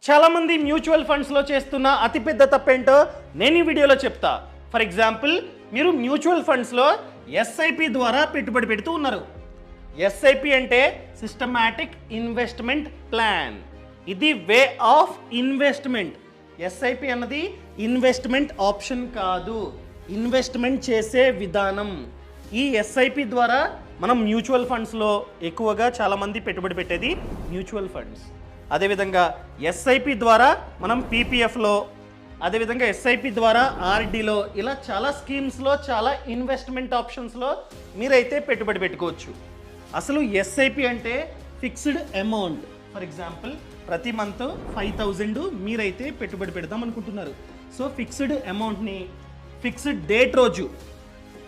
చాలామంది మ్యూచువల్ ఫండ్స్లో చేస్తున్న అతిపెద్ద తప్పేంటో నేను ఈ వీడియోలో చెప్తా. ఫర్ ఎగ్జాంపుల్, మీరు మ్యూచువల్ ఫండ్స్లో ఎస్ఐపి ద్వారా పెట్టుబడి పెడుతూ ఉన్నారు. ఎస్ఐపి అంటే సిస్టమాటిక్ ఇన్వెస్ట్మెంట్ ప్లాన్. ఇది వే ఆఫ్ ఇన్వెస్ట్మెంట్. ఎస్ఐపి అన్నది ఇన్వెస్ట్మెంట్ ఆప్షన్ కాదు, ఇన్వెస్ట్మెంట్ చేసే విధానం. ఈ ఎస్ఐపి ద్వారా మనం మ్యూచువల్ ఫండ్స్లో ఎక్కువగా చాలామంది పెట్టుబడి పెట్టేది మ్యూచువల్ ఫండ్స్. అదేవిధంగా ఎస్ఐపి ద్వారా మనం పీపీఎఫ్లో, అదేవిధంగా ఎస్ఐపి ద్వారా ఆర్డీలో, ఇలా చాలా స్కీమ్స్లో, చాలా ఇన్వెస్ట్మెంట్ ఆప్షన్స్లో మీరైతే పెట్టుబడి పెట్టుకోవచ్చు. అసలు ఎస్ఐపి అంటే ఫిక్స్డ్ అమౌంట్. ఫర్ ఎగ్జాంపుల్, ప్రతి మంత్ 5,000 మీరైతే పెట్టుబడి పెడదాం అనుకుంటున్నారు. సో ఫిక్స్డ్ అమౌంట్ని ఫిక్స్డ్ డేట్ రోజు,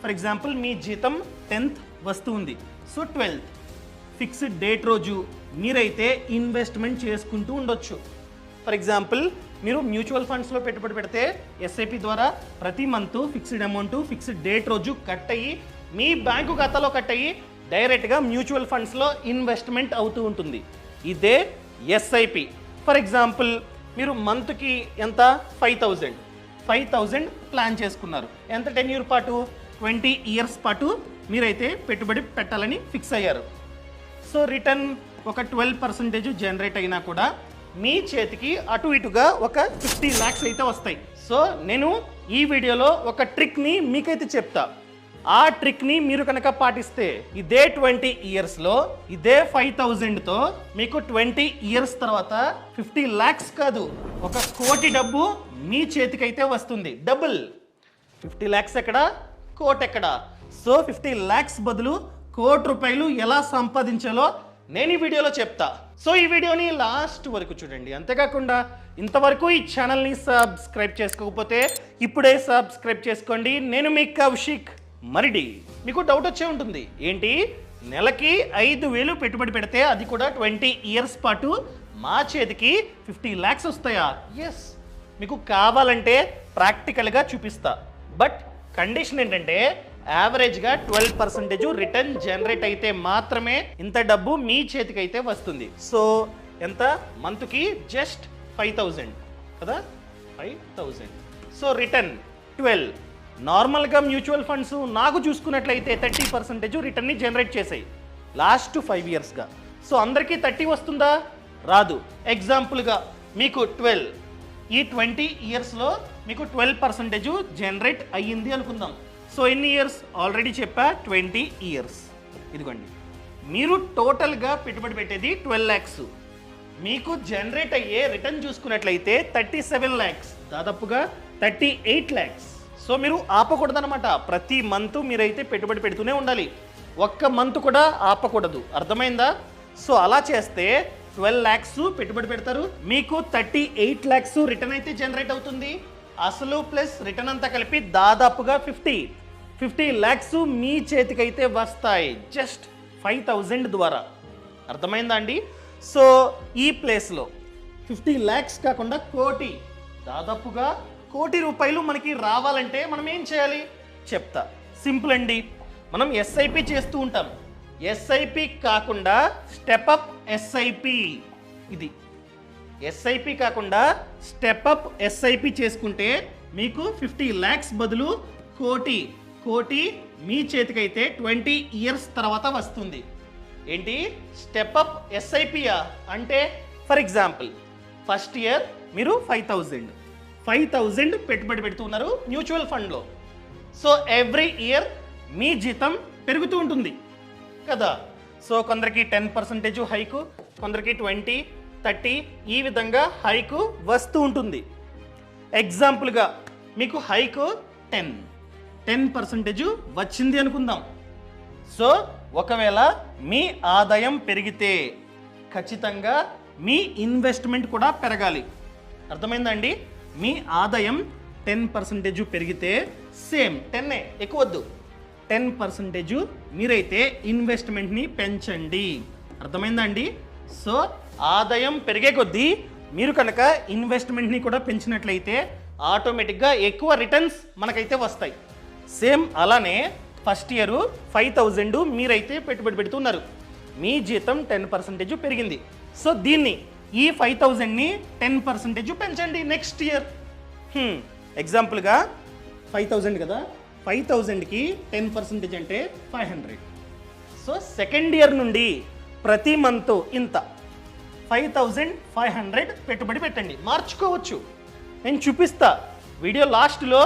ఫర్ ఎగ్జాంపుల్ మీ జీతం 10th వస్తుంది, సో 12th ఫిక్స్డ్ డేట్ రోజు మీరైతే ఇన్వెస్ట్మెంట్ చేసుకుంటూ ఉండొచ్చు. ఫర్ ఎగ్జాంపుల్, మీరు మ్యూచువల్ ఫండ్స్లో పెట్టుబడి పెడితే ఎస్ఐపి ద్వారా ప్రతి month fixed amount fixed date రోజు కట్ అయ్యి మీ బ్యాంకు ఖాతాలో కట్ అయ్యి డైరెక్ట్గా మ్యూచువల్ ఫండ్స్లో ఇన్వెస్ట్మెంట్ అవుతూ ఉంటుంది. ఇదే ఎస్ఐపి. ఫర్ ఎగ్జాంపుల్, మీరు మంత్కి ఎంత 5,000 ప్లాన్ చేసుకున్నారు. ఎంత 10 years పాటు, 20 years పాటు మీరైతే పెట్టుబడి పెట్టాలని ఫిక్స్ అయ్యారు. సో రిటర్న్ ఒక 12% జనరేట్ అయినా కూడా మీ చేతికి అటు ఇటుగా ఒక 50 lakhs అయితే వస్తాయి. సో నేను ఈ వీడియోలో ఒక ట్రిక్ని మీకైతే చెప్తా. ఆ ట్రిక్ని మీరు కనుక పాటిస్తే ఇదే 20 yearsలో ఇదే 5,000తో మీకు 20 years తర్వాత 50 lakhs కాదు, 1 కోటి డబ్బు మీ చేతికైతే వస్తుంది. డబుల్. 50 lakhs ఎక్కడ, కోటి ఎక్కడ? సో 50 lakhs బదులు 1 కోటి రూపాయలు ఎలా సంపాదించాలో నేను ఈ వీడియోలో చెప్తా. సో ఈ వీడియోని లాస్ట్ వరకు చూడండి. అంతేకాకుండా ఇంతవరకు ఈ ఛానల్ని సబ్స్క్రైబ్ చేసుకోకపోతే ఇప్పుడే సబ్స్క్రైబ్ చేసుకోండి. నేను మీ కౌశిక్ మరిడి. మీకు డౌట్ వచ్చే ఉంటుంది, ఏంటి నెలకి 5,000 పెట్టుబడి పెడితే అది కూడా 20 years పాటు మా చేతికి 50 lakhs వస్తాయా? ఎస్, మీకు కావాలంటే ప్రాక్టికల్గా చూపిస్తా. బట్ కండిషన్ ఏంటంటే యావరేజ్గా 12% రిటర్న్ జనరేట్ అయితే మాత్రమే ఇంత డబ్బు మీ చేతికి అయితే వస్తుంది. సో ఎంత? మంత్కి జస్ట్ 5,000 కదా, 5,000. So return 12. నార్మల్గా మ్యూచువల్ ఫండ్స్ నాకు చూసుకున్నట్లయితే 30% రిటర్న్ని జనరేట్ చేసాయి లాస్ట్ 5 yearsగా. సో అందరికీ 30 వస్తుందా? రాదు. ఎగ్జాంపుల్గా మీకు 12, ఈ 20 yearsలో మీకు 12% జనరేట్ అయ్యింది అనుకుందాం. సో ఎన్ని ఇయర్స్? ఆల్రెడీ చెప్పా, 20 years. ఇదిగోండి, మీరు టోటల్గా పెట్టుబడి పెట్టేది 12 lakhs. మీకు జనరేట్ అయ్యే రిటర్న్ చూసుకున్నట్లయితే 37 lakhs, దాదాపుగా 38 lakhs. సో మీరు ఆపకూడదనమాట. ప్రతి మంత్ మీరైతే పెట్టుబడి పెడుతూనే ఉండాలి, ఒక్క మంత్ కూడా ఆపకూడదు. అర్థమైందా? సో అలా చేస్తే 12 lakhs పెట్టుబడి పెడతారు, మీకు 38 lakhs రిటర్న్ అయితే జనరేట్ అవుతుంది. అసలు ప్లస్ రిటర్న్ అంతా కలిపి దాదాపుగా 50 lakhs మీ చేతికైతే వస్తాయి జస్ట్ 5,000 ద్వారా. అర్థమైందా అండి? సో ఈ ప్లేస్లో 50 lakhs కాకుండా కోటి, దాదాపుగా 1 కోటి రూపాయలు మనకి రావాలంటే మనం ఏం చేయాలి చెప్తా. సింపుల్ అండి. మనం ఎస్ఐపి చేస్తూ ఉంటాం. ఎస్ఐపి కాకుండా స్టెప్అప్ ఎస్ఐపి. ఇది ఎస్ఐపి కాకుండా స్టెప్అప్ ఎస్ఐపి చేసుకుంటే మీకు 50 lakhs బదులు కోటి మీ చేతికైతే 20 years తర్వాత వస్తుంది. ఏంటి స్టెప్అప్ ఎస్ఐపియా అంటే? ఫర్ ఎగ్జాంపుల్, ఫస్ట్ ఇయర్ మీరు 5,000 పెట్టుబడి పెడుతున్నారు మ్యూచువల్ ఫండ్లో. సో ఎవ్రీ ఇయర్ మీ జీతం పెరుగుతూ ఉంటుంది కదా. సో కొందరికి 10% హైకు, కొందరికి 20, 30 ఈ విధంగా హైకు వస్తూ ఉంటుంది. ఎగ్జాంపుల్గా మీకు హైకు 10% వచ్చింది అనుకుందాం. సో ఒకవేళ మీ ఆదాయం పెరిగితే ఖచ్చితంగా మీ ఇన్వెస్ట్మెంట్ కూడా పెరగాలి. అర్థమైందండి? మీ ఆదాయం 10% పెరిగితే సేమ్ 10 ఎక్కువద్దు, 10% మీరైతే ఇన్వెస్ట్మెంట్ని పెంచండి. అర్థమైందండి? సో ఆదాయం పెరిగే కొద్దీ మీరు కనుక ఇన్వెస్ట్మెంట్ని కూడా పెంచినట్లయితే ఆటోమేటిక్గా ఎక్కువ రిటర్న్స్ మనకైతే వస్తాయి. సేమ్ అలానే ఫస్ట్ ఇయర్ 5,000 మీరైతే పెట్టుబడి పెడుతున్నారు, మీ జీతం 10% పెరిగింది. సో దీన్ని ఈ 5,000ని 10% పెంచండి నెక్స్ట్ ఇయర్. ఎగ్జాంపుల్గా 5,000 కదా, 5,000కి 10% అంటే 500. సో సెకండ్ ఇయర్ నుండి ప్రతి మంత్ ఇంత 5,500 పెట్టుబడి పెట్టండి. మార్చుకోవచ్చు, నేను చూపిస్తా వీడియో లాస్ట్లో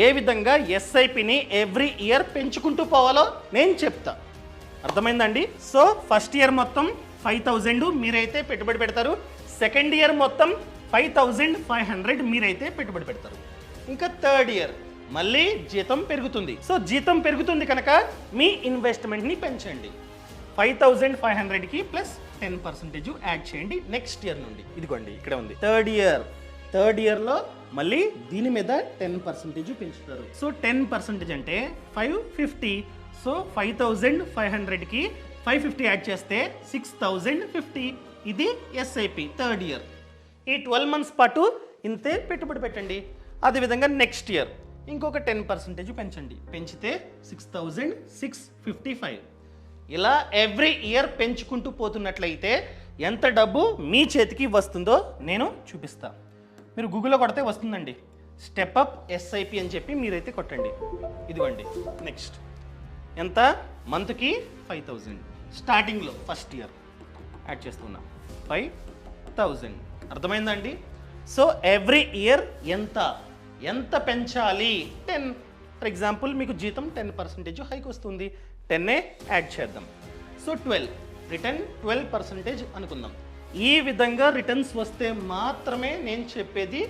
ఏ విధంగా ఎస్ఐపిని ఎవ్రీ ఇయర్ పెంచుకుంటూ పోవాలో నేను చెప్తా. అర్థమైందండి? సో ఫస్ట్ ఇయర్ మొత్తం 5,000 మీరైతే పెట్టుబడి పెడతారు, సెకండ్ ఇయర్ మొత్తం 5,500 మీరైతే పెట్టుబడి పెడతారు. ఇంకా థర్డ్ ఇయర్ మళ్ళీ జీతం పెరుగుతుంది. సో జీతం పెరుగుతుంది కనుక మీ ఇన్వెస్ట్మెంట్ని పెంచండి. 5,500కి ప్లస్ 10% యాడ్ చేయండి నెక్స్ట్ ఇయర్ నుండి. ఇదిగోండి ఇక్కడ ఉంది థర్డ్ ఇయర్లో మళ్ళీ దీని మీద 10% పెంచుతారు. సో 10% అంటే 550. సో 5,500కి 550 యాడ్ చేస్తే 6,050. ఇది ఎస్ఐపి థర్డ్ ఇయర్. ఈ 12 months పాటు ఇంతే పెట్టుబడి పెట్టండి. అదేవిధంగా నెక్స్ట్ ఇయర్ ఇంకొక 10% పెంచండి, పెంచితే 6,655. ఇలా ఎవ్రీ ఇయర్ పెంచుకుంటూ పోతున్నట్లయితే ఎంత డబ్బు మీ చేతికి వస్తుందో నేను చూపిస్తా. మీరు గూగుల్లో కొడితే వస్తుందండి, స్టెప్ అప్ ఎస్ఐపి అని చెప్పి మీరైతే కొట్టండి. ఇదిగోండి నెక్స్ట్ ఎంత, మంత్కి 5,000 స్టార్టింగ్లో ఫస్ట్ ఇయర్ యాడ్ చేస్తున్నా 5,000. అర్థమైందండి? సో ఎవ్రీ ఇయర్ ఎంత పెంచాలి? 10. ఫర్ ఎగ్జాంపుల్ మీకు జీతం 10% హైక్ వస్తుంది, 10 యాడ్ చేద్దాం. సో 12 రిటర్న్ 12% అనుకుందాం. ఈ విధంగా రిటర్న్స్ వస్తే మాత్రమే నేను చెప్పేది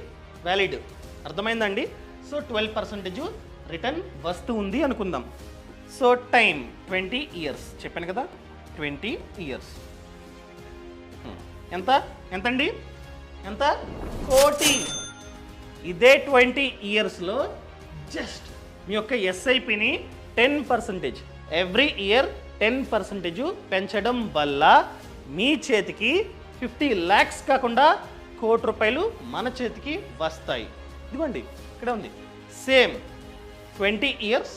వ్యాలిడ్. అర్థమైందండి? సో 12% రిటర్న్ వస్తూ ఉంది అనుకుందాం. సో టైం 20 years చెప్పాను కదా, 20 years ఎంతండి? ఎంత? 1 కోటి. ఇదే 20 yearsలో జస్ట్ మీ యొక్క ఎస్ఐపిని 10% ఎవ్రీ ఇయర్ 10% పెంచడం వల్ల మీ చేతికి 50 lakhs కాకుండా 1 కోటి రూపాయలు మన చేతికి వస్తాయి. ఇదిగోండి ఇక్కడ ఉంది. సేమ్ 20 years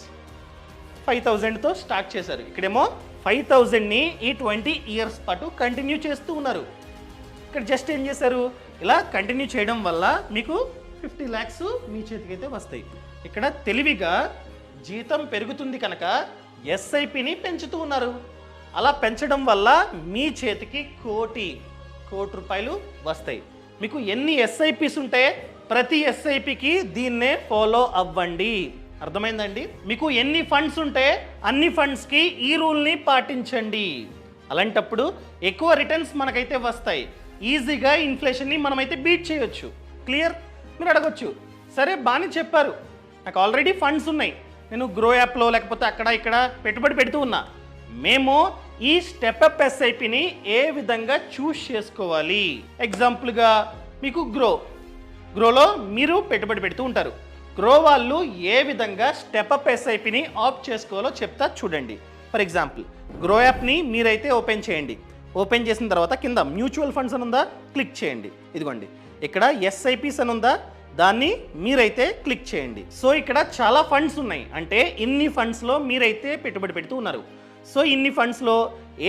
5,000తో స్టార్ట్ చేశారు. ఇక్కడేమో 5,000ని ఈ 20 years పాటు కంటిన్యూ చేస్తూ ఉన్నారు. ఇక్కడ జస్ట్ ఏం చేశారు, ఇలా కంటిన్యూ చేయడం వల్ల మీకు 50 lakhs మీ చేతికి అయితే వస్తాయి. ఇక్కడ తెలివిగా జీతం పెరుగుతుంది కనుక ఎస్ఐపిని పెంచుతూ ఉన్నారు. అలా పెంచడం వల్ల మీ చేతికి 1 కోటి రూపాయలు వస్తాయి. మీకు ఎన్ని ఎస్ఐపిస్ ఉంటే ప్రతి ఎస్ఐపికి దీన్నే ఫాలో అవ్వండి. అర్థమైందండి? మీకు ఎన్ని ఫండ్స్ ఉంటే అన్ని ఫండ్స్కి ఈ రూల్ని పాటించండి. అలాంటప్పుడు ఎక్కువ రిటర్న్స్ మనకైతే వస్తాయి. ఈజీగా ఇన్ఫ్లేషన్ని మనమైతే బీట్ చేయొచ్చు. క్లియర్? మీరు అడగొచ్చు, సరే బాగానే చెప్పారు, నాకు ఆల్రెడీ ఫండ్స్ ఉన్నాయి, నేను గ్రో యాప్లో లేకపోతే అక్కడ ఇక్కడ పెట్టుబడి పెడుతూ ఉన్నా. మేము ఈ స్టెప్అప్ ఎస్ఐపిని ఏ విధంగా చూస్ చేసుకోవాలి? ఎగ్జాంపుల్గా మీకు గ్రోలో మీరు పెట్టుబడి పెడుతూ ఉంటారు. గ్రో వాళ్ళు ఏ విధంగా స్టెప్అప్ ఎస్ఐపిని ఆప్ట్ చేసుకోవాలో చెప్తా చూడండి. ఫర్ ఎగ్జాంపుల్ గ్రో యాప్ని మీరైతే ఓపెన్ చేయండి. ఓపెన్ చేసిన తర్వాత కింద మ్యూచువల్ ఫండ్స్ అని ఉందా, క్లిక్ చేయండి. ఇదిగోండి ఇక్కడ ఎస్ఐపిస్ అని ఉందా, దాన్ని మీరైతే క్లిక్ చేయండి. సో ఇక్కడ చాలా ఫండ్స్ ఉన్నాయి, అంటే ఇన్ని ఫండ్స్లో మీరైతే పెట్టుబడి పెడుతూ ఉన్నారు. సో ఇన్ని ఫండ్స్లో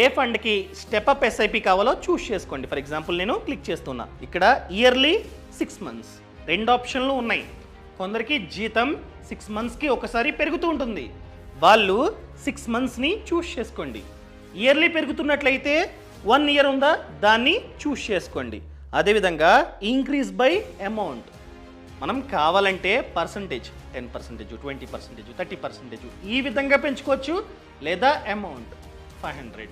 ఏ ఫండ్కి స్టెప్అప్ ఎస్ఐపి కావాలో చూస్ చేసుకోండి. ఫర్ ఎగ్జాంపుల్ నేను క్లిక్ చేస్తున్నా. ఇక్కడ ఇయర్లీ 6 months 2 ఆప్షన్లు ఉన్నాయి. కొందరికి జీతం 6 monthsకి ఒకసారి పెరుగుతూ ఉంటుంది, వాళ్ళు 6 monthsని చూస్ చేసుకోండి. ఇయర్లీ పెరుగుతున్నట్లయితే 1 year ఉందా, దాన్ని చూస్ చేసుకోండి. అదేవిధంగా ఇంక్రీజ్ బై అమౌంట్, మనం కావాలంటే పర్సంటేజ్ 10%, 20%, 30% ఈ విధంగా పెంచుకోవచ్చు. లేదా అమౌంట్ 500,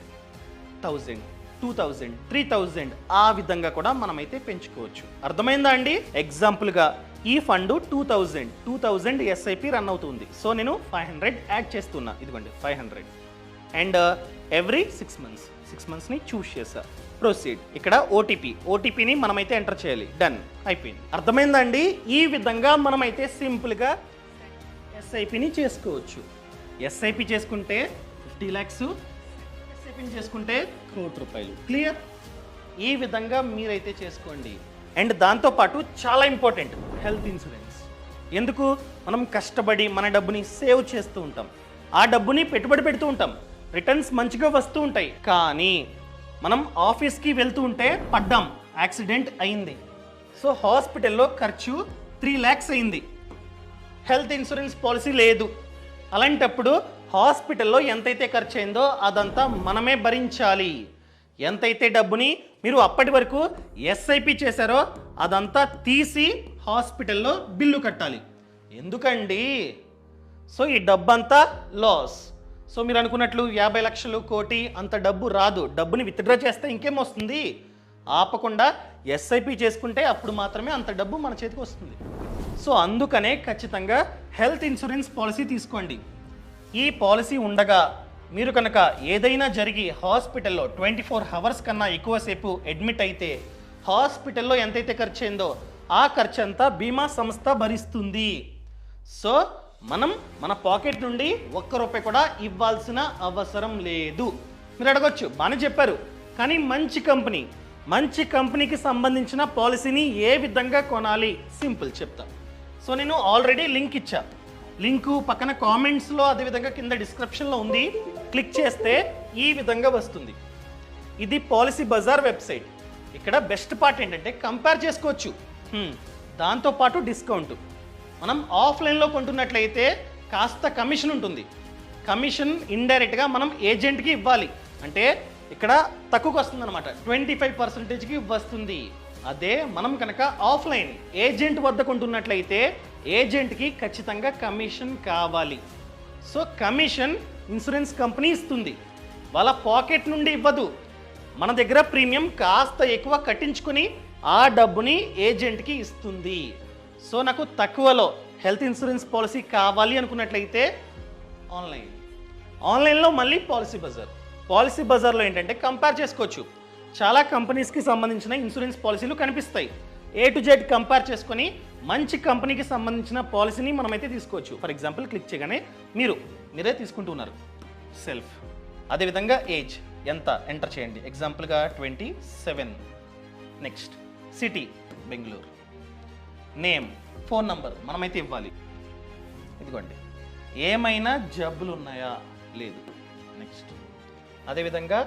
1000, 2000, 3000 ఆ విధంగా కూడా మనమైతే పెంచుకోవచ్చు. అర్థమైందా అండి? ఎగ్జాంపుల్గా ఈ ఫండ్ 2000 ఎస్ఐపి రన్ అవుతుంది. సో నేను 500 యాడ్ చేస్తున్నా. ఇదిగోండి 500 అండ్ ఎవ్రీ 6 monthsని చూస్ చేసా. ప్రొసీడ్. ఇక్కడ ఓటీపీని మనమైతే ఎంటర్ చేయాలి. డన్, అయిపోయింది. అర్థమైందండి? ఈ విధంగా మనమైతే సింపుల్గా ఎస్ఐపిని చేసుకోవచ్చు. ఎస్ఐపి చేసుకుంటే 50 lakhs, ఎస్ఐపిని చేసుకుంటే 1 కోటి రూపాయలు. క్లియర్? ఈ విధంగా మీరైతే చేసుకోండి. అండ్ దాంతోపాటు చాలా ఇంపార్టెంట్ హెల్త్ ఇన్సూరెన్స్. ఎందుకు? మనం కష్టపడి మన డబ్బుని సేవ్ చేస్తూ ఉంటాం, ఆ డబ్బుని పెట్టుబడి పెడుతూ ఉంటాం, రిటర్న్స్ మంచిగా వస్తూ ఉంటాయి. కానీ మనం ఆఫీస్కి వెళ్తూ ఉంటే పడ్డాం, యాక్సిడెంట్ అయింది. సో హాస్పిటల్లో ఖర్చు 3 lakhs అయింది. హెల్త్ ఇన్సూరెన్స్ పాలసీ లేదు. అలాంటప్పుడు హాస్పిటల్లో ఎంతైతే ఖర్చు అయిందో అదంతా మనమే భరించాలి. ఎంతైతే డబ్బుని మీరు అప్పటి వరకు ఎస్ఐపి చేశారో అదంతా తీసి హాస్పిటల్లో బిల్లు కట్టాలి. ఎందుకండి? సో ఈ డబ్బంతా లాస్. సో మీరు అనుకున్నట్లు 50 లక్షలు, కోటి అంత డబ్బు రాదు. డబ్బుని విత్డ్రా చేస్తే ఇంకేం వస్తుంది? ఆపకుండా ఎస్ఐపి చేసుకుంటే అప్పుడు మాత్రమే అంత డబ్బు మన చేతికి వస్తుంది. సో అందుకనే ఖచ్చితంగా హెల్త్ ఇన్సూరెన్స్ పాలసీ తీసుకోండి. ఈ పాలసీ ఉండగా మీరు కనుక ఏదైనా జరిగి హాస్పిటల్లో 24 hours కన్నా ఎక్కువసేపు అడ్మిట్ అయితే హాస్పిటల్లో ఎంతైతే ఖర్చు అయిందో ఆ ఖర్చు అంతా బీమా సంస్థ భరిస్తుంది. సో మనం మన పాకెట్ నుండి ₹1 కూడా ఇవ్వాల్సిన అవసరం లేదు. మీరు అడగొచ్చు, బాగానే చెప్పారు, కానీ మంచి కంపెనీకి సంబంధించిన పాలసీని ఏ విధంగా కొనాలి? సింపుల్ చెప్తా. సో నేను ఆల్రెడీ లింక్ ఇచ్చా. లింకు పక్కన కామెంట్స్లో అదేవిధంగా కింద డిస్క్రిప్షన్లో ఉంది. క్లిక్ చేస్తే ఈ విధంగా వస్తుంది. ఇది పాలసీ బజార్ వెబ్సైట్. ఇక్కడ బెస్ట్ పార్ట్ ఏంటంటే కంపేర్ చేసుకోవచ్చు. దాంతోపాటు డిస్కౌంట్. మనం ఆఫ్లైన్లో కొంటున్నట్లయితే కాస్త కమిషన్ ఉంటుంది. కమిషన్ ఇండైరెక్ట్గా మనం ఏజెంట్కి ఇవ్వాలి. అంటే ఇక్కడ తక్కువకి వస్తుంది అనమాట, 25%కి వస్తుంది. అదే మనం కనుక ఆఫ్లైన్ ఏజెంట్ వద్ద కొంటున్నట్లయితే ఏజెంట్కి ఖచ్చితంగా కమిషన్ కావాలి. సో కమిషన్ ఇన్సూరెన్స్ కంపెనీ ఇస్తుంది, వాళ్ళ పాకెట్ నుండి ఇవ్వదు. మన దగ్గర ప్రీమియం కాస్త ఎక్కువ కట్టించుకొని ఆ డబ్బుని ఏజెంట్కి ఇస్తుంది. సో నాకు తక్కువలో హెల్త్ ఇన్సూరెన్స్ పాలసీ కావాలి అనుకున్నట్లయితే ఆన్లైన్లో మళ్ళీ పాలసీ బజార్లో ఏంటంటే కంపేర్ చేసుకోవచ్చు. చాలా కంపెనీస్కి సంబంధించిన ఇన్సూరెన్స్ పాలసీలు కనిపిస్తాయి. A to Z కంపేర్ చేసుకొని మంచి కంపెనీకి సంబంధించిన పాలసీని మనమైతే తీసుకోవచ్చు. ఫర్ ఎగ్జాంపుల్ క్లిక్ చేయగానే మీరే తీసుకుంటున్నారు. సెల్ఫ్, అదేవిధంగా ఏజ్ ఎంత ఎంటర్ చేయండి. ఎగ్జాంపుల్గా 27. Next city Bengaluru, name, phone number మనమైతే ఇవ్వాలి. ఇదిగోండి, ఏమైనా జబ్బులు ఉన్నాయా? లేదు. నెక్స్ట్ అదేవిధంగా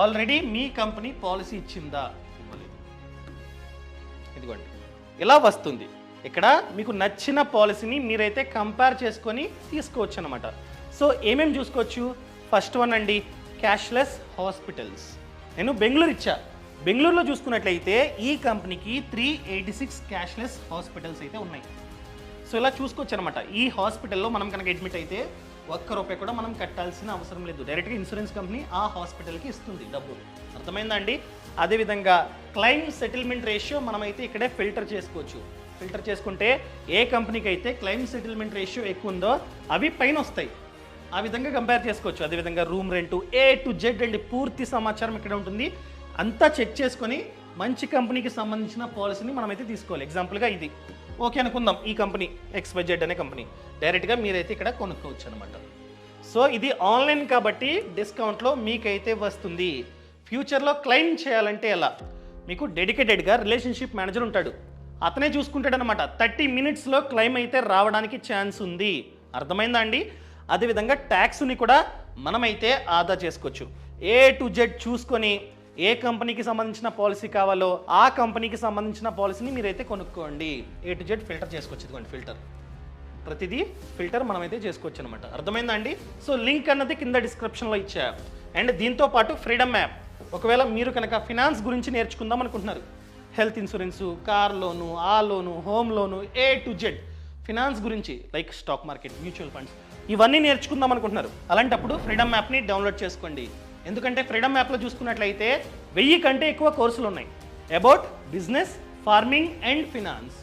ఆల్రెడీ మీ కంపెనీ పాలసీ ఇచ్చిందా? ఇవ్వలేదు. ఇదిగోండి, ఇలా వస్తుంది. ఇక్కడ మీకు నచ్చిన పాలసీని మీరైతే కంపేర్ చేసుకొని తీసుకోవచ్చు అనమాట. సో ఏమేమి చూసుకోవచ్చు? ఫస్ట్ వన్ అండి, క్యాష్లెస్ హాస్పిటల్స్. నేను బెంగళూరు ఇచ్చా. బెంగళూరులో చూసుకున్నట్లయితే ఈ కంపెనీకి 386 క్యాష్లెస్ హాస్పిటల్స్ అయితే ఉన్నాయి. సో ఇలా చూసుకోవచ్చు అనమాట. ఈ హాస్పిటల్లో మనం కనుక అడ్మిట్ అయితే ₹1 కూడా మనం కట్టాల్సిన అవసరం లేదు. డైరెక్ట్గా ఇన్సూరెన్స్ కంపెనీ ఆ హాస్పిటల్కి ఇస్తుంది డబ్బు. అర్థమైందా అండి? అదేవిధంగా క్లెయిమ్ సెటిల్మెంట్ రేషియో మనమైతే ఇక్కడే ఫిల్టర్ చేసుకోవచ్చు. ఫిల్టర్ చేసుకుంటే ఏ కంపెనీకి అయితే క్లెయిమ్ సెటిల్మెంట్ రేషియో ఎక్కువ ఉందో అవి పైన వస్తాయి. ఆ విధంగా కంపేర్ చేసుకోవచ్చు. అదేవిధంగా room rent, A to Z అండి, పూర్తి సమాచారం ఇక్కడ ఉంటుంది. అంతా చెక్ చేసుకొని మంచి కంపెనీకి సంబంధించిన పాలసీని మనమైతే తీసుకోవాలి. ఎగ్జాంపుల్గా ఇది ఓకే అనుకుందాం. ఈ కంపెనీ XYZ అనే కంపెనీ డైరెక్ట్గా మీరైతే ఇక్కడ కొనుక్కోవచ్చు అనమాట. సో ఇది ఆన్లైన్ కాబట్టి డిస్కౌంట్లో మీకైతే వస్తుంది. ఫ్యూచర్లో క్లెయిమ్ చేయాలంటే ఎలా? మీకు డెడికేటెడ్గా రిలేషన్షిప్ మేనేజర్ ఉంటాడు, అతనే చూసుకుంటాడనమాట. 30 minutesలో క్లెయిమ్ అయితే రావడానికి ఛాన్స్ ఉంది. అర్థమైందా అండి? అదేవిధంగా ట్యాక్స్ని కూడా మనమైతే ఆదా చేసుకోవచ్చు. A to Z చూసుకొని ఏ కంపెనీకి సంబంధించిన పాలసీ కావాలో ఆ కంపెనీకి సంబంధించిన పాలసీని మీరైతే కొనుక్కోండి. A to Z ఫిల్టర్ చేసుకోవచ్చు. ఇదిగోండి ఫిల్టర్, ప్రతిదీ ఫిల్టర్ మనమైతే చేసుకోవచ్చు అనమాట. అర్థమైందా అండి? సో లింక్ అన్నది కింద డిస్క్రిప్షన్లో ఇచ్చా. అండ్ దీంతో పాటు ఫ్రీడమ్ యాప్. ఒకవేళ మీరు కనుక ఫినాన్స్ గురించి నేర్చుకుందాం అనుకుంటున్నారు, హెల్త్ ఇన్సూరెన్సు, కార్ లోను, ఆ loan, home loan, A to Z finance గురించి like stock market, mutual funds ఇవన్నీ నేర్చుకుందాం అనుకుంటున్నారు, అలాంటప్పుడు ఫ్రీడమ్ యాప్ని డౌన్లోడ్ చేసుకోండి. ఎందుకంటే ఫ్రీడమ్ యాప్లో చూసుకున్నట్లయితే 1000 కంటే ఎక్కువ కోర్సులు ఉన్నాయి about business, farming and finance.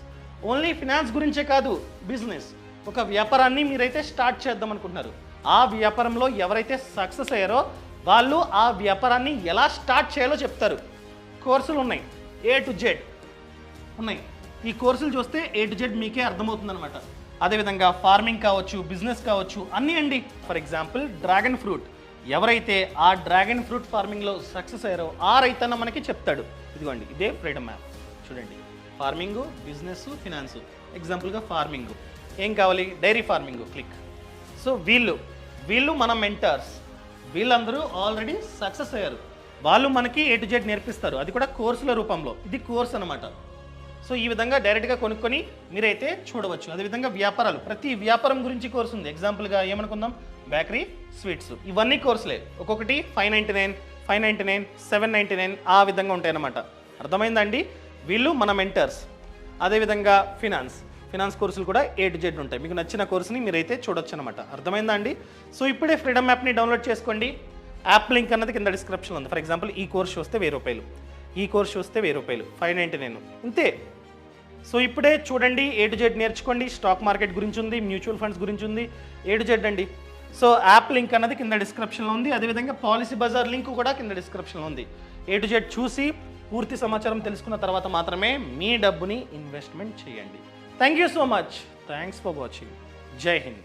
Only finance గురించే కాదు, బిజినెస్, ఒక వ్యాపారాన్ని మీరైతే స్టార్ట్ చేద్దాం అనుకుంటున్నారు, ఆ వ్యాపారంలో ఎవరైతే సక్సెస్ అయ్యారో వాళ్ళు ఆ వ్యాపారాన్ని ఎలా స్టార్ట్ చేయాలో చెప్తారు. కోర్సులు ఉన్నాయి, A to Z ఉన్నాయి. ఈ కోర్సులు చూస్తే A to Z మీకే అర్థమవుతుంది అనమాట. అదేవిధంగా ఫార్మింగ్ కావచ్చు, బిజినెస్ కావచ్చు, అన్నీ అండి. ఫర్ ఎగ్జాంపుల్ డ్రాగన్ ఫ్రూట్, ఎవరైతే ఆ డ్రాగన్ ఫ్రూట్ ఫార్మింగ్లో సక్సెస్ అయ్యారో ఆ రైతన్న మనకి చెప్తాడు. ఇదిగోండి ఇదే ఫ్రీడమ్ యాప్. చూడండి, ఫార్మింగ్, బిజినెస్, ఫినాన్స్. ఎగ్జాంపుల్గా ఫార్మింగ్ ఏం కావాలి? Dairy farming, click. సో వీళ్ళు మన మెంటర్స్, వీళ్ళందరూ ఆల్రెడీ సక్సెస్ అయ్యారు. వాళ్ళు మనకి A to Z నేర్పిస్తారు, అది కూడా కోర్సుల రూపంలో. ఇది కోర్స్ అనమాట. సో ఈ విధంగా డైరెక్ట్గా కొనుక్కొని మీరైతే చూడవచ్చు. అదేవిధంగా వ్యాపారాలు, ప్రతి వ్యాపారం గురించి కోర్సు ఉంది. ఎగ్జాంపుల్గా ఏమనుకుందాం, బేకరీ, స్వీట్స్, ఇవన్నీ కోర్సులే. ఒక్కొక్కటి 599, 599, 799 ఆ విధంగా ఉంటాయన్నమాట. అర్థమైందా అండి? వీళ్ళు మన మెంటర్స్. అదేవిధంగా ఫినాన్స్ కోర్సులు కూడా A to Z ఉంటాయి. మీకు నచ్చిన కోర్సుని మీరైతే చూడొచ్చు అనమాట. అర్థమైందా అండి? సో ఇప్పుడే ఫ్రీడమ్ యాప్ని డౌన్లోడ్ చేసుకోండి. యాప్ లింక్ అన్నది కింద డిస్క్రిప్షన్లో ఉంది. ఫర్ ఎగ్జాంపుల్ ఈ కోర్స్ చూస్తే 1000 రూపాయలు, ఈ కోర్స్ చూస్తే 1000 రూపాయలు, 599 ఇంతే. సో ఇప్పుడే చూడండి, A to Z నేర్చుకోండి. స్టాక్ మార్కెట్ గురించి ఉంది, మ్యూచువల్ ఫండ్స్ గురించి ఉంది, A to Z అండి. సో యాప్ లింక్ అన్నది కింద డిస్క్రిప్షన్లో ఉంది. అదేవిధంగా పాలసీ బజార్ లింక్ కూడా కింద డిస్క్రిప్షన్లో ఉంది. A to Z చూసి పూర్తి సమాచారం తెలుసుకున్న తర్వాత మాత్రమే మీ డబ్బుని ఇన్వెస్ట్మెంట్ చేయండి. Thank you so much. Thanks for watching. జై హింద్.